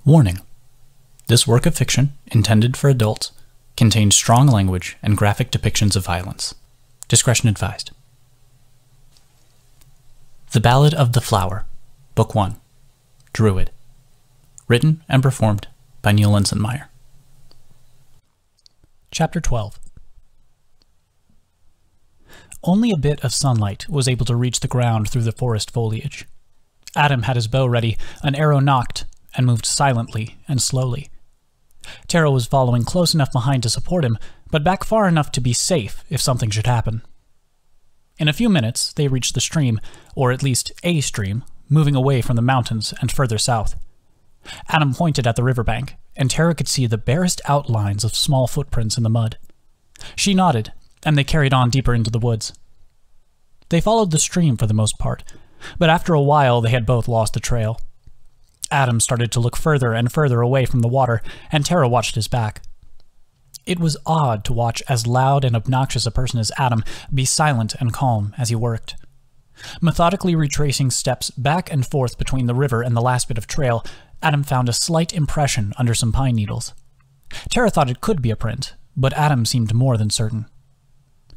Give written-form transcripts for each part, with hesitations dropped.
Warning: this work of fiction, intended for adults, contains strong language and graphic depictions of violence. Discretion advised. The Ballad of the Flower, Book 1, Druid. Written and performed by Neal Lensenmayer. Chapter 12. Only a bit of sunlight was able to reach the ground through the forest foliage. Adam had his bow ready, an arrow nocked, and moved silently and slowly. Tara was following close enough behind to support him, but back far enough to be safe if something should happen. In a few minutes, they reached the stream, or at least a stream, moving away from the mountains and further south. Adam pointed at the riverbank, and Tara could see the barest outlines of small footprints in the mud. She nodded, and they carried on deeper into the woods. They followed the stream for the most part, but after a while they had both lost the trail. Adam started to look further and further away from the water, and Tara watched his back. It was odd to watch as loud and obnoxious a person as Adam be silent and calm as he worked. Methodically retracing steps back and forth between the river and the last bit of trail, Adam found a slight impression under some pine needles. Tara thought it could be a print, but Adam seemed more than certain.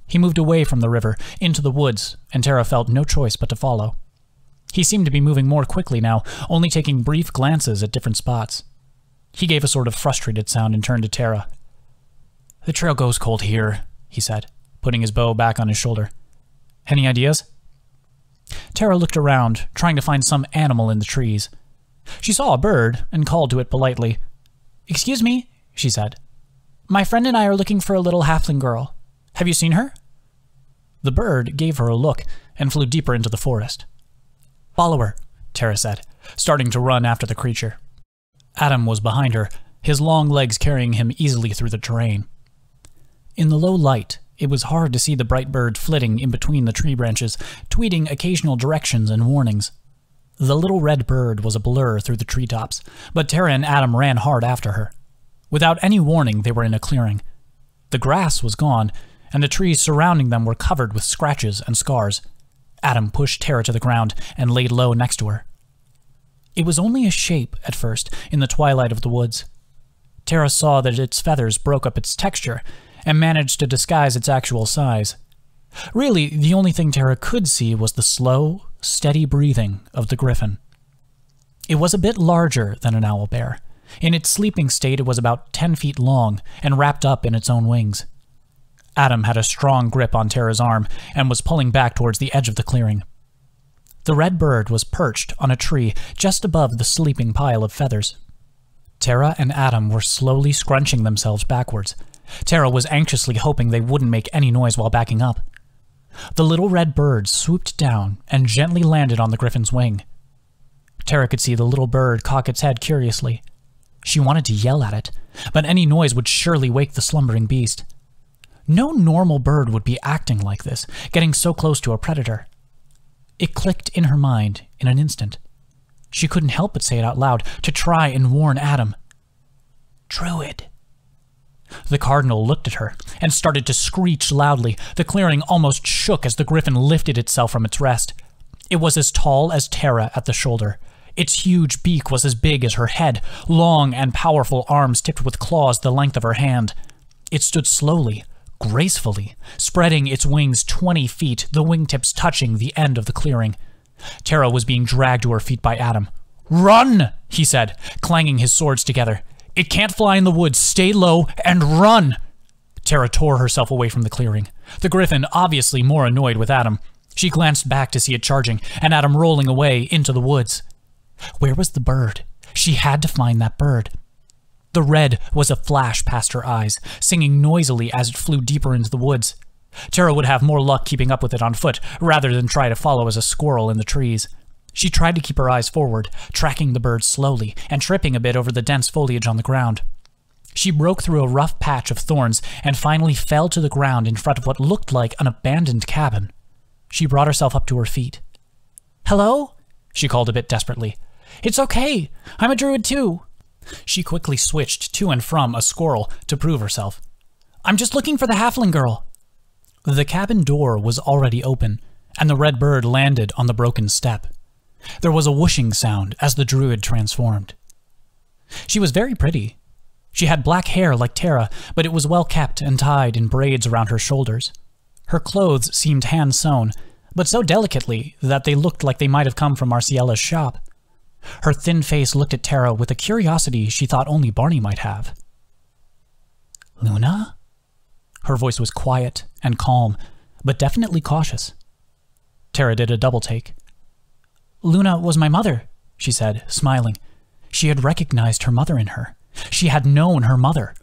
He moved away from the river, into the woods, and Tara felt no choice but to follow. He seemed to be moving more quickly now, only taking brief glances at different spots. He gave a sort of frustrated sound and turned to Tara. "The trail goes cold here," he said, putting his bow back on his shoulder. "Any ideas?" Tara looked around, trying to find some animal in the trees. She saw a bird and called to it politely. "Excuse me," she said. "My friend and I are looking for a little halfling girl. Have you seen her?" The bird gave her a look and flew deeper into the forest. "Follow her," Tara said, starting to run after the creature. Adam was behind her, his long legs carrying him easily through the terrain. In the low light, it was hard to see the bright bird flitting in between the tree branches, tweeting occasional directions and warnings. The little red bird was a blur through the treetops, but Tara and Adam ran hard after her. Without any warning, they were in a clearing. The grass was gone, and the trees surrounding them were covered with scratches and scars. Adam pushed Tara to the ground and laid low next to her. It was only a shape at first in the twilight of the woods. Tara saw that its feathers broke up its texture and managed to disguise its actual size. Really, the only thing Tara could see was the slow, steady breathing of the griffin. It was a bit larger than an owlbear. In its sleeping state, it was about 10 feet long and wrapped up in its own wings. Adam had a strong grip on Tara's arm and was pulling back towards the edge of the clearing. The red bird was perched on a tree just above the sleeping pile of feathers. Tara and Adam were slowly scrunching themselves backwards. Tara was anxiously hoping they wouldn't make any noise while backing up. The little red bird swooped down and gently landed on the griffin's wing. Tara could see the little bird cock its head curiously. She wanted to yell at it, but any noise would surely wake the slumbering beast. No normal bird would be acting like this, getting so close to a predator. It clicked in her mind in an instant. She couldn't help but say it out loud to try and warn Adam. "Druid." The cardinal looked at her and started to screech loudly. The clearing almost shook as the griffin lifted itself from its rest. It was as tall as Tara at the shoulder. Its huge beak was as big as her head, long and powerful arms tipped with claws the length of her hand. It stood slowly, gracefully, spreading its wings 20 feet, the wingtips touching the end of the clearing. Tara was being dragged to her feet by Adam. "Run!" he said, clanging his swords together. "It can't fly in the woods. Stay low and run!" Tara tore herself away from the clearing, the griffin obviously more annoyed with Adam. She glanced back to see it charging, and Adam rolling away into the woods. Where was the bird? She had to find that bird. The red was a flash past her eyes, singing noisily as it flew deeper into the woods. Tara would have more luck keeping up with it on foot, rather than try to follow as a squirrel in the trees. She tried to keep her eyes forward, tracking the bird slowly, and tripping a bit over the dense foliage on the ground. She broke through a rough patch of thorns, and finally fell to the ground in front of what looked like an abandoned cabin. She brought herself up to her feet. "Hello?" she called a bit desperately. "It's okay. I'm a druid too." She quickly switched to and from a squirrel to prove herself. "I'm just looking for the halfling girl." The cabin door was already open, and the red bird landed on the broken step. There was a whooshing sound as the druid transformed. She was very pretty. She had black hair like Tara, but it was well kept and tied in braids around her shoulders. Her clothes seemed hand-sewn, but so delicately that they looked like they might have come from Marciella's shop. Her thin face looked at Tara with a curiosity she thought only Barney might have. "Luna?" Her voice was quiet and calm, but definitely cautious. Tara did a double take. "Luna was my mother," she said, smiling. She had recognized her mother in her. She had known her mother.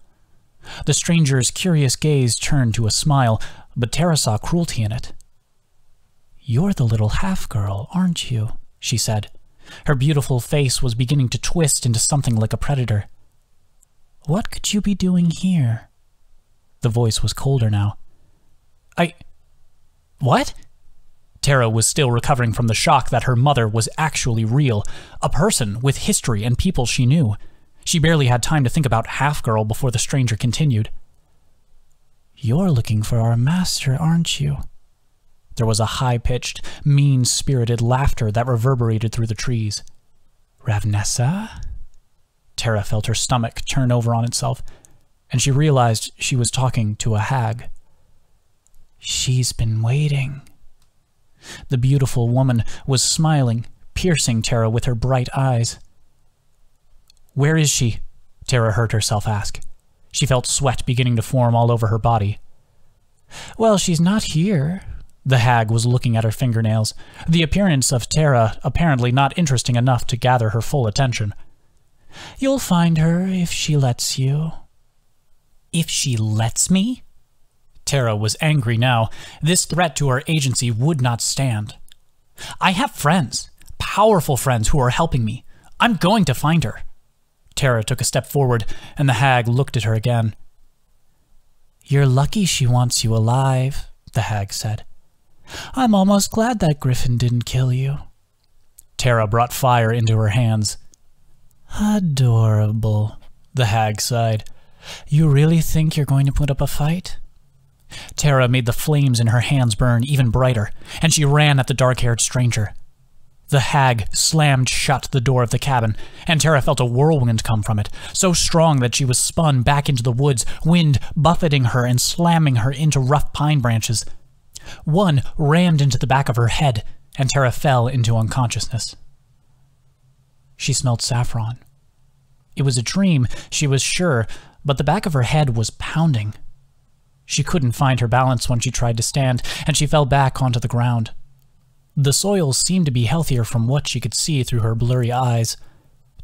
The stranger's curious gaze turned to a smile, but Tara saw cruelty in it. "You're the little half-girl, aren't you?" she said. Her beautiful face was beginning to twist into something like a predator. "What could you be doing here?" The voice was colder now. What?" Tara was still recovering from the shock that her mother was actually real, a person with history and people she knew. She barely had time to think about half-girl before the stranger continued. "You're looking for our master, aren't you?" There was a high-pitched, mean-spirited laughter that reverberated through the trees. "Ravnessa?" Tara felt her stomach turn over on itself, and she realized she was talking to a hag. "She's been waiting." The beautiful woman was smiling, piercing Tara with her bright eyes. "Where is she?" Tara heard herself ask. She felt sweat beginning to form all over her body. "Well, she's not here." The hag was looking at her fingernails, the appearance of Tara apparently not interesting enough to gather her full attention. "You'll find her if she lets you." "If she lets me?" Tara was angry now. This threat to her agency would not stand. "I have friends, powerful friends who are helping me. I'm going to find her." Tara took a step forward, and the hag looked at her again. "You're lucky she wants you alive," the hag said. "I'm almost glad that griffin didn't kill you." Tara brought fire into her hands. "Adorable," the hag sighed. "You really think you're going to put up a fight?" Tara made the flames in her hands burn even brighter, and she ran at the dark-haired stranger. The hag slammed shut the door of the cabin, and Tara felt a whirlwind come from it, so strong that she was spun back into the woods, wind buffeting her and slamming her into rough pine branches. One rammed into the back of her head, and Tara fell into unconsciousness. She smelled saffron. It was a dream, she was sure, but the back of her head was pounding. She couldn't find her balance when she tried to stand, and she fell back onto the ground. The soil seemed to be healthier from what she could see through her blurry eyes.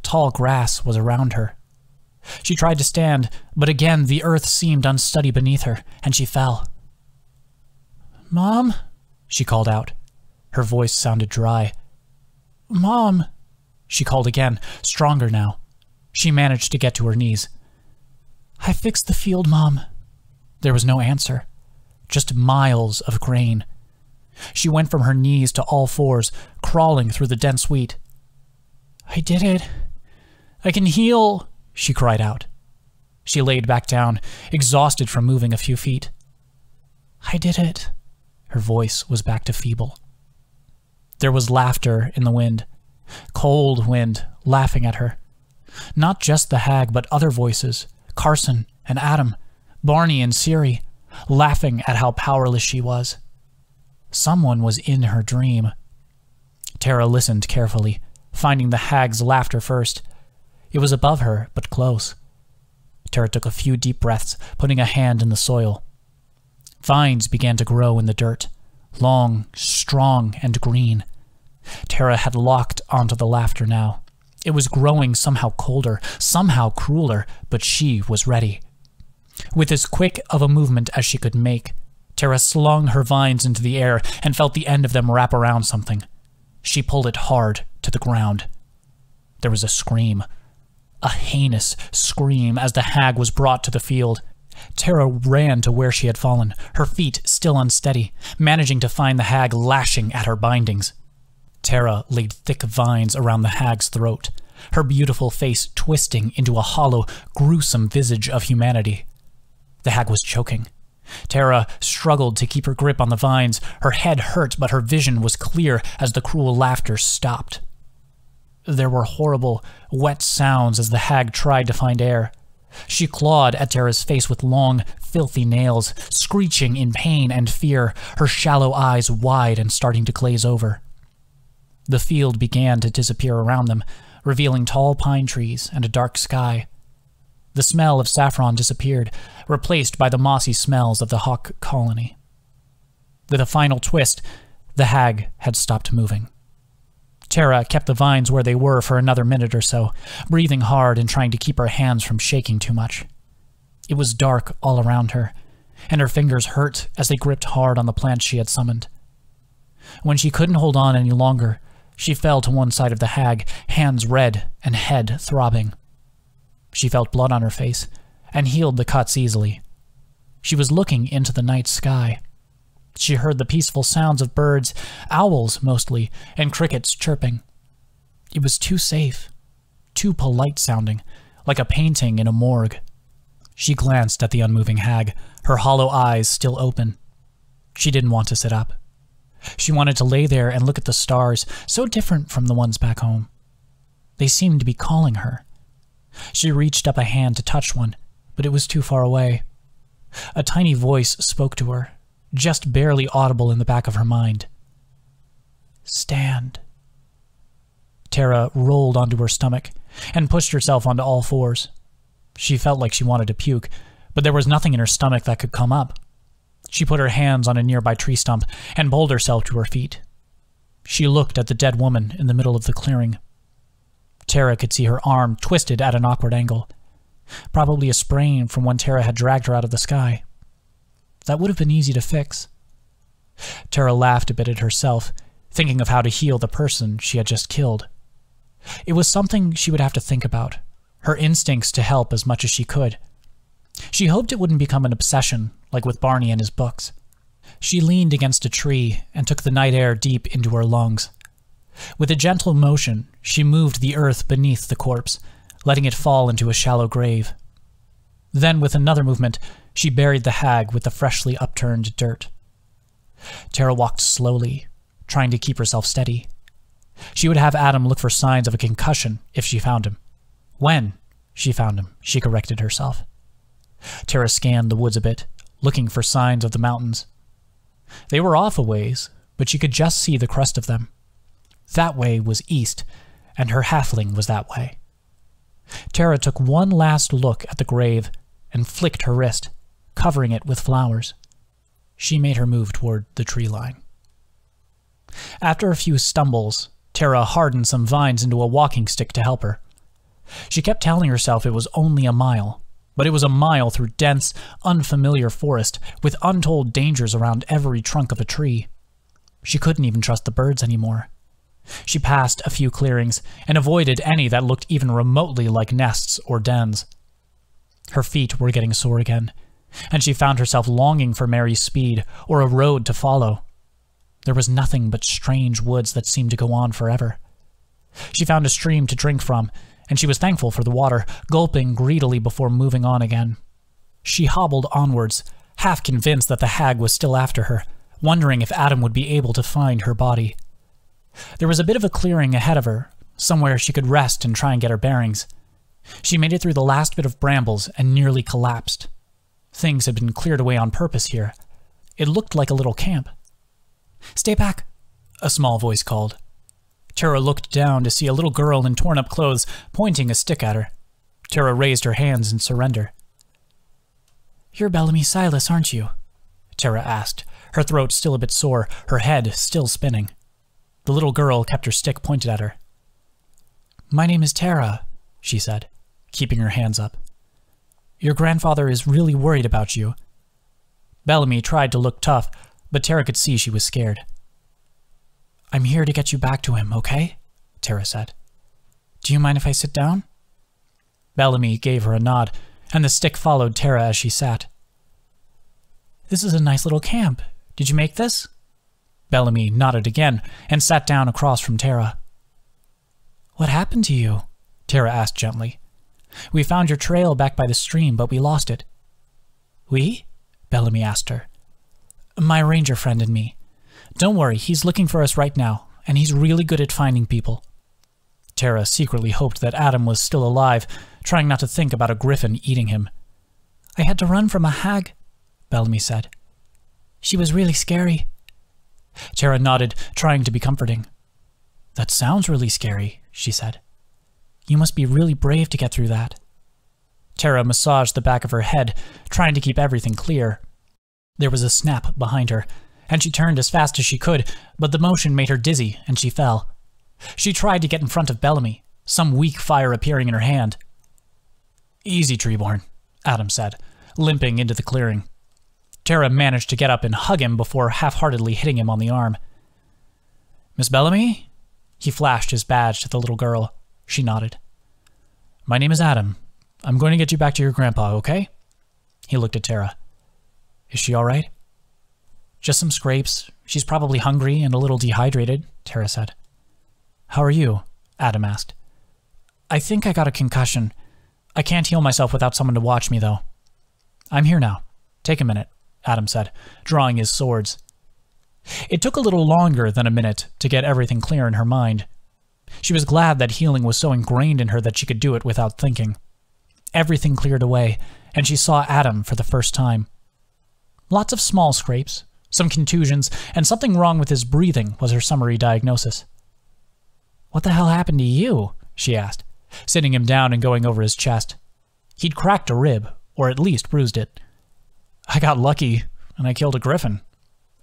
Tall grass was around her. She tried to stand, but again the earth seemed unsteady beneath her, and she fell. "Mom?" she called out. Her voice sounded dry. "Mom?" she called again, stronger now. She managed to get to her knees. "I fixed the field, Mom." There was no answer, just miles of grain. She went from her knees to all fours, crawling through the dense wheat. "I did it. I can heal," she cried out. She laid back down, exhausted from moving a few feet. "I did it." Her voice was back to feeble. There was laughter in the wind, cold wind laughing at her. Not just the hag, but other voices, Carson and Adam, Barney and Siri, laughing at how powerless she was. Someone was in her dream. Tara listened carefully, finding the hag's laughter first. It was above her, but close. Tara took a few deep breaths, putting a hand in the soil. Vines began to grow in the dirt, long, strong, and green. Tara had locked onto the laughter now. It was growing somehow colder, somehow crueler, but she was ready. With as quick of a movement as she could make, Tara slung her vines into the air and felt the end of them wrap around something. She pulled it hard to the ground. There was a scream, a heinous scream as the hag was brought to the field. Tara ran to where she had fallen, her feet still unsteady, managing to find the hag lashing at her bindings. Tara laid thick vines around the hag's throat, her beautiful face twisting into a hollow, gruesome visage of humanity. The hag was choking. Tara struggled to keep her grip on the vines. Her head hurt, but her vision was clear as the cruel laughter stopped. There were horrible, wet sounds as the hag tried to find air. She clawed at Tara's face with long, filthy nails, screeching in pain and fear, her shallow eyes wide and starting to glaze over. The field began to disappear around them, revealing tall pine trees and a dark sky. The smell of saffron disappeared, replaced by the mossy smells of the hawk colony. With a final twist, the hag had stopped moving. Tara kept the vines where they were for another minute or so, breathing hard and trying to keep her hands from shaking too much. It was dark all around her, and her fingers hurt as they gripped hard on the plants she had summoned. When she couldn't hold on any longer, she fell to one side of the hag, hands red and head throbbing. She felt blood on her face, and healed the cuts easily. She was looking into the night sky. She heard the peaceful sounds of birds, owls mostly, and crickets chirping. It was too safe, too polite sounding, like a painting in a morgue. She glanced at the unmoving hag, her hollow eyes still open. She didn't want to sit up. She wanted to lay there and look at the stars, so different from the ones back home. They seemed to be calling her. She reached up a hand to touch one, but it was too far away. A tiny voice spoke to her, just barely audible in the back of her mind. "Stand." Tara rolled onto her stomach and pushed herself onto all fours. She felt like she wanted to puke, but there was nothing in her stomach that could come up. She put her hands on a nearby tree stump and pulled herself to her feet. She looked at the dead woman in the middle of the clearing. Tara could see her arm twisted at an awkward angle. Probably a sprain from when Tara had dragged her out of the sky. That would have been easy to fix. Tara laughed a bit at herself, thinking of how to heal the person she had just killed. It was something she would have to think about, her instincts to help as much as she could. She hoped it wouldn't become an obsession, like with Barney and his books. She leaned against a tree and took the night air deep into her lungs. With a gentle motion, she moved the earth beneath the corpse, letting it fall into a shallow grave. Then, with another movement, she buried the hag with the freshly upturned dirt. Tara walked slowly, trying to keep herself steady. She would have Adam look for signs of a concussion if she found him. When she found him, she corrected herself. Tara scanned the woods a bit, looking for signs of the mountains. They were off a ways, but she could just see the crest of them. That way was east, and her halfling was that way. Tara took one last look at the grave and flicked her wrist, covering it with flowers. She made her move toward the tree line. After a few stumbles, Tara hardened some vines into a walking stick to help her. She kept telling herself it was only a mile, but it was a mile through dense, unfamiliar forest with untold dangers around every trunk of a tree. She couldn't even trust the birds anymore. She passed a few clearings and avoided any that looked even remotely like nests or dens. Her feet were getting sore again, and she found herself longing for Mary's speed or a road to follow. There was nothing but strange woods that seemed to go on forever. She found a stream to drink from, and she was thankful for the water, gulping greedily before moving on again. She hobbled onwards, half convinced that the hag was still after her, wondering if Adam would be able to find her body. There was a bit of a clearing ahead of her, somewhere she could rest and try and get her bearings. She made it through the last bit of brambles and nearly collapsed. Things had been cleared away on purpose here. It looked like a little camp. "Stay back," a small voice called. Tara looked down to see a little girl in torn-up clothes pointing a stick at her. Tara raised her hands in surrender. "You're Bellamy Silas, aren't you?" Tara asked, her throat still a bit sore, her head still spinning. The little girl kept her stick pointed at her. "My name is Tara," she said, keeping her hands up. "Your grandfather is really worried about you." Bellamy tried to look tough, but Tara could see she was scared. "I'm here to get you back to him, okay?" Tara said. "Do you mind if I sit down?" Bellamy gave her a nod, and the stick followed Tara as she sat. "This is a nice little camp. Did you make this?" Bellamy nodded again and sat down across from Tara. "What happened to you?" Tara asked gently. "We found your trail back by the stream, but we lost it." "We?" Bellamy asked her. "My ranger friend and me. Don't worry, he's looking for us right now, and he's really good at finding people." Tara secretly hoped that Adam was still alive, trying not to think about a griffin eating him. "I had to run from a hag," Bellamy said. "She was really scary." Tara nodded, trying to be comforting. "That sounds really scary," she said. "You must be really brave to get through that." Tara massaged the back of her head, trying to keep everything clear. There was a snap behind her, and she turned as fast as she could, but the motion made her dizzy, and she fell. She tried to get in front of Bellamy, some weak fire appearing in her hand. "Easy, Treeborn," Adam said, limping into the clearing. Tara managed to get up and hug him before half-heartedly hitting him on the arm. "Miss Bellamy?" He flashed his badge to the little girl. She nodded. "My name is Adam. I'm going to get you back to your grandpa, okay?" He looked at Tara. "Is she all right?" "Just some scrapes. She's probably hungry and a little dehydrated," Tara said. "How are you?" Adam asked. "I think I got a concussion. I can't heal myself without someone to watch me, though." "I'm here now. Take a minute," Adam said, drawing his swords. It took a little longer than a minute to get everything clear in her mind. She was glad that healing was so ingrained in her that she could do it without thinking. Everything cleared away, and she saw Adam for the first time. Lots of small scrapes, some contusions, and something wrong with his breathing was her summary diagnosis. "What the hell happened to you?" she asked, sitting him down and going over his chest. He'd cracked a rib, or at least bruised it. "I got lucky, and I killed a griffin."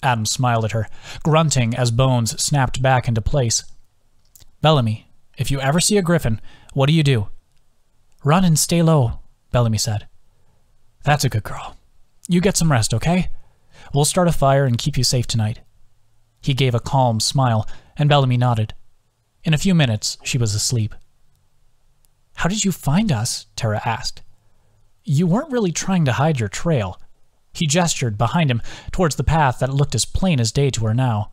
Adam smiled at her, grunting as bones snapped back into place. "Bellamy, if you ever see a griffin, what do you do?" "Run and stay low," Bellamy said. "That's a good girl. You get some rest, okay? We'll start a fire and keep you safe tonight." He gave a calm smile, and Bellamy nodded. In a few minutes, she was asleep. "How did you find us?" Tara asked. "You weren't really trying to hide your trail." He gestured behind him towards the path that looked as plain as day to her now.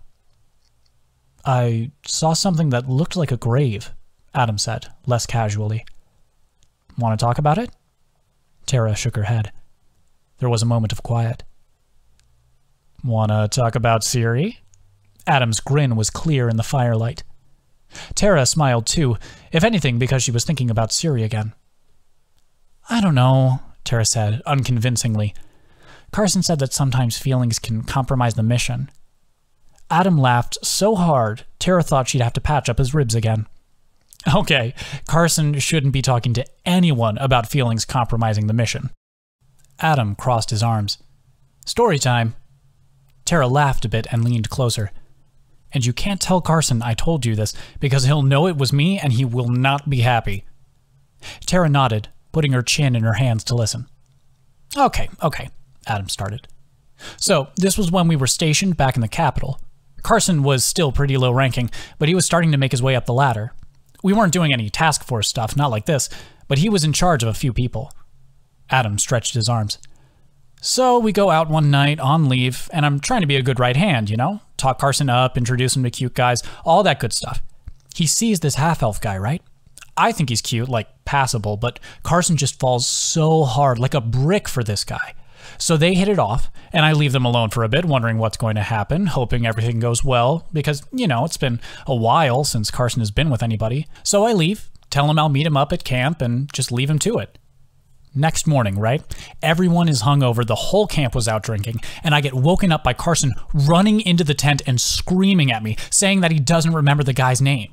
"I saw something that looked like a grave," Adam said, less casually. "Want to talk about it?" Tara shook her head. There was a moment of quiet. "Want to talk about Siri?" Adam's grin was clear in the firelight. Tara smiled too, if anything because she was thinking about Siri again. "I don't know," Tara said, unconvincingly. "Carson said that sometimes feelings can compromise the mission." Adam laughed so hard, Tara thought she'd have to patch up his ribs again. Okay, Carson shouldn't be talking to anyone about feelings compromising the mission. Adam crossed his arms. "Story time." Tara laughed a bit and leaned closer. "And you can't tell Carson I told you this, because he'll know it was me and he will not be happy." Tara nodded, putting her chin in her hands to listen. Okay, Adam started. "So, this was when we were stationed back in the capital. Carson was still pretty low ranking, but he was starting to make his way up the ladder. We weren't doing any task force stuff, not like this, but he was in charge of a few people." Adam stretched his arms. "So we go out one night on leave, and I'm trying to be a good right hand, you know? Talk Carson up, introduce him to cute guys, all that good stuff. He sees this half-elf guy, right? I think he's cute, like passable, but Carson just falls so hard, like a brick for this guy. So they hit it off, and I leave them alone for a bit, wondering what's going to happen, hoping everything goes well, because, you know, it's been a while since Carson has been with anybody. So I leave, tell him I'll meet him up at camp, and just leave him to it. Next morning, right? Everyone is hungover, the whole camp was out drinking, and I get woken up by Carson running into the tent and screaming at me, saying that he doesn't remember the guy's name.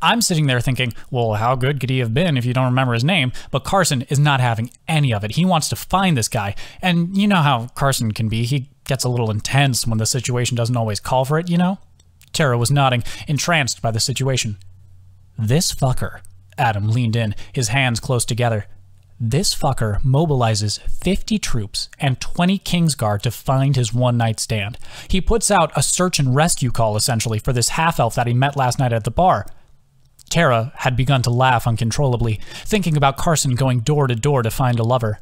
I'm sitting there thinking, well, how good could he have been if you don't remember his name? But Carson is not having any of it. He wants to find this guy. And you know how Carson can be. He gets a little intense when the situation doesn't always call for it, you know? Tara was nodding, entranced by the situation. "This fucker," Adam leaned in, his hands close together. "This fucker mobilizes 50 troops and 20 Kingsguard to find his one-night stand. He puts out a search and rescue call, essentially, for this half-elf that he met last night at the bar." Tara had begun to laugh uncontrollably, thinking about Carson going door to door to find a lover.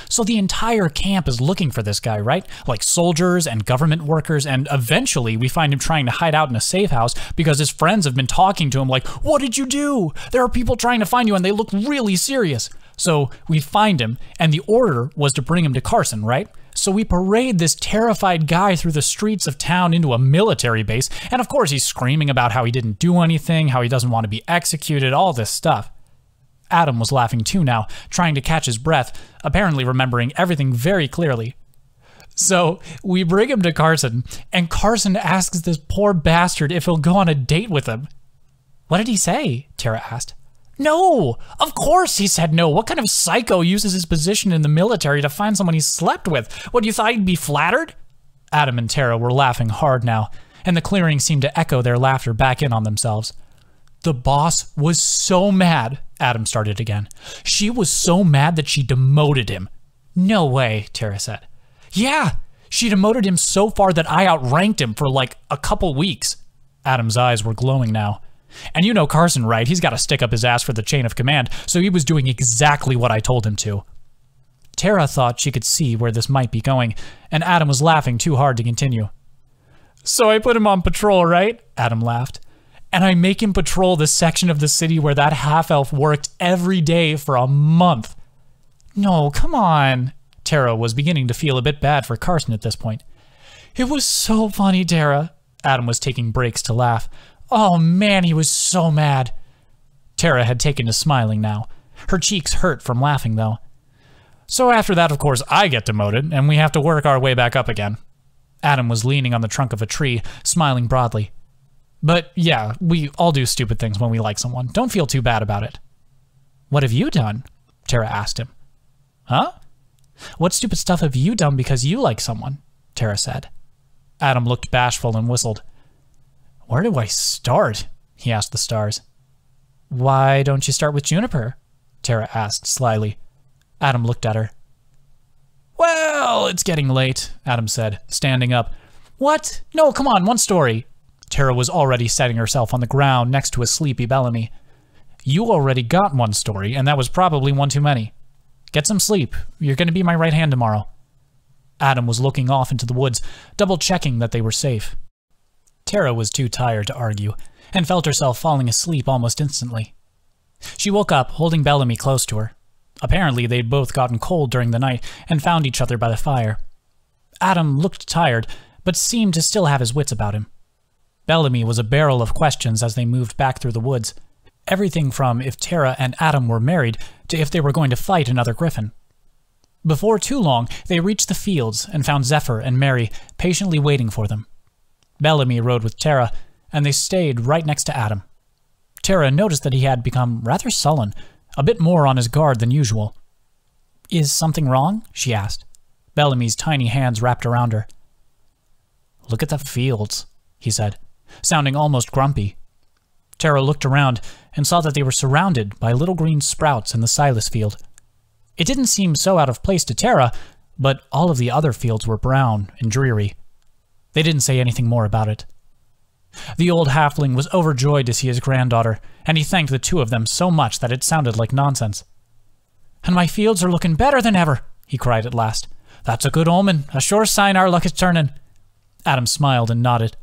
So the entire camp is looking for this guy, right? Like soldiers and government workers, and eventually we find him trying to hide out in a safe house because his friends have been talking to him like, "What did you do? There are people trying to find you and they look really serious." So we find him, and the order was to bring him to Carson, right? So we parade this terrified guy through the streets of town into a military base, and of course he's screaming about how he didn't do anything, how he doesn't want to be executed, all this stuff. Adam was laughing too now, trying to catch his breath, apparently remembering everything very clearly. So we bring him to Carson, and Carson asks this poor bastard if he'll go on a date with him. What did he say? Tara asked. No! Of course he said no. What kind of psycho uses his position in the military to find someone he slept with? What, you thought he'd be flattered? Adam and Tara were laughing hard now, and the clearing seemed to echo their laughter back in on themselves. The boss was so mad, Adam started again. She was so mad that she demoted him. No way, Tara said. Yeah, she demoted him so far that I outranked him for like a couple weeks. Adam's eyes were glowing now. And you know Carson, right? He's got to stick up his ass for the chain of command, so he was doing exactly what I told him to. Tara thought she could see where this might be going, and Adam was laughing too hard to continue. So I put him on patrol, right? Adam laughed. And I make him patrol the section of the city where that half-elf worked every day for a month. No, come on. Tara was beginning to feel a bit bad for Carson at this point. It was so funny, Tara. Adam was taking breaks to laugh. Oh man, he was so mad. Tara had taken to smiling now. Her cheeks hurt from laughing, though. So after that, of course, I get demoted, and we have to work our way back up again. Adam was leaning on the trunk of a tree, smiling broadly. But yeah, we all do stupid things when we like someone. Don't feel too bad about it. What have you done? Tara asked him. Huh? What stupid stuff have you done because you like someone? Tara said. Adam looked bashful and whistled. Where do I start? He asked the stars. Why don't you start with Juniper? Tara asked slyly. Adam looked at her. Well, it's getting late, Adam said, standing up. What? No, come on, one story. Tara was already setting herself on the ground next to a sleepy Bellamy. You already got one story, and that was probably one too many. Get some sleep. You're going to be my right hand tomorrow. Adam was looking off into the woods, double-checking that they were safe. Tara was too tired to argue, and felt herself falling asleep almost instantly. She woke up, holding Bellamy close to her. Apparently, they'd both gotten cold during the night and found each other by the fire. Adam looked tired, but seemed to still have his wits about him. Bellamy was a barrel of questions as they moved back through the woods. Everything from if Tara and Adam were married to if they were going to fight another griffin. Before too long, they reached the fields and found Zephyr and Mary patiently waiting for them. Bellamy rode with Tara, and they stayed right next to Adam. Tara noticed that he had become rather sullen, a bit more on his guard than usual. Is something wrong? She asked. Bellamy's tiny hands wrapped around her. Look at the fields, he said, sounding almost grumpy. Tara looked around and saw that they were surrounded by little green sprouts in the Silas field. It didn't seem so out of place to Tara, but all of the other fields were brown and dreary. They didn't say anything more about it. The old halfling was overjoyed to see his granddaughter, and he thanked the two of them so much that it sounded like nonsense. And my fields are looking better than ever, he cried at last. That's a good omen, a sure sign our luck is turning. Adam smiled and nodded.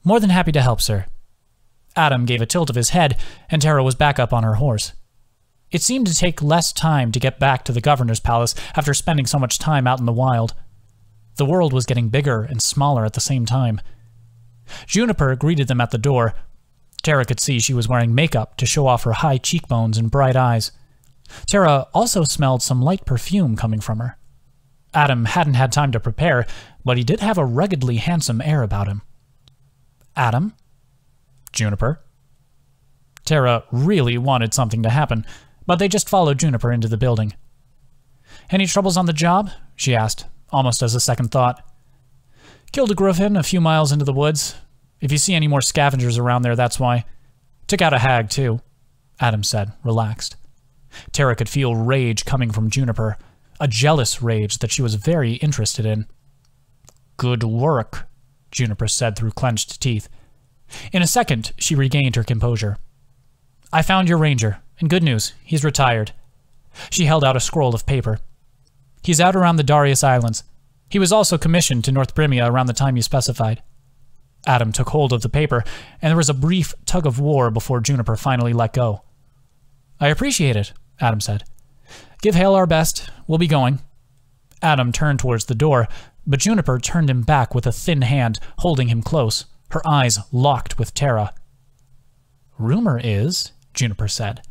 More than happy to help, sir. Adam gave a tilt of his head, and Tara was back up on her horse. It seemed to take less time to get back to the governor's palace after spending so much time out in the wild. The world was getting bigger and smaller at the same time. Juniper greeted them at the door. Tara could see she was wearing makeup to show off her high cheekbones and bright eyes. Tara also smelled some light perfume coming from her. Adam hadn't had time to prepare, but he did have a ruggedly handsome air about him. Adam? Juniper? Tara really wanted something to happen, but they just followed Juniper into the building. Any troubles on the job? She asked, almost as a second thought. Killed a griffin a few miles into the woods. If you see any more scavengers around there, that's why. Took out a hag, too, Adam said, relaxed. Tara could feel rage coming from Juniper, a jealous rage that she was very interested in. Good work, Juniper said through clenched teeth. In a second, she regained her composure. I found your ranger, and good news, he's retired. She held out a scroll of paper. He's out around the Darius Islands. He was also commissioned to North Brimia around the time you specified. Adam took hold of the paper, and there was a brief tug of war before Juniper finally let go. I appreciate it, Adam said. Give Hale our best. We'll be going. Adam turned towards the door, but Juniper turned him back with a thin hand, holding him close, her eyes locked with Tara. Rumor is, Juniper said,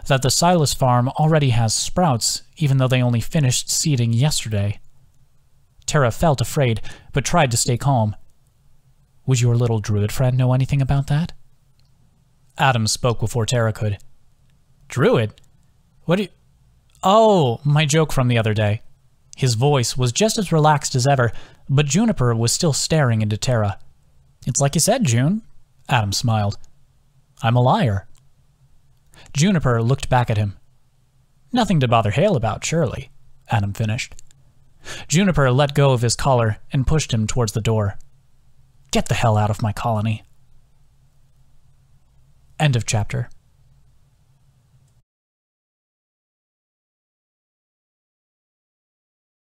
that the Silas farm already has sprouts, even though they only finished seeding yesterday. Tara felt afraid, but tried to stay calm. Would your little Druid friend know anything about that? Adam spoke before Tara could. Druid? What do you... Oh, my joke from the other day. His voice was just as relaxed as ever, but Juniper was still staring into Tara. It's like you said, June. Adam smiled. I'm a liar. Juniper looked back at him. Nothing to bother Hale about, surely, Adam finished. Juniper let go of his collar and pushed him towards the door. Get the hell out of my colony. End of chapter.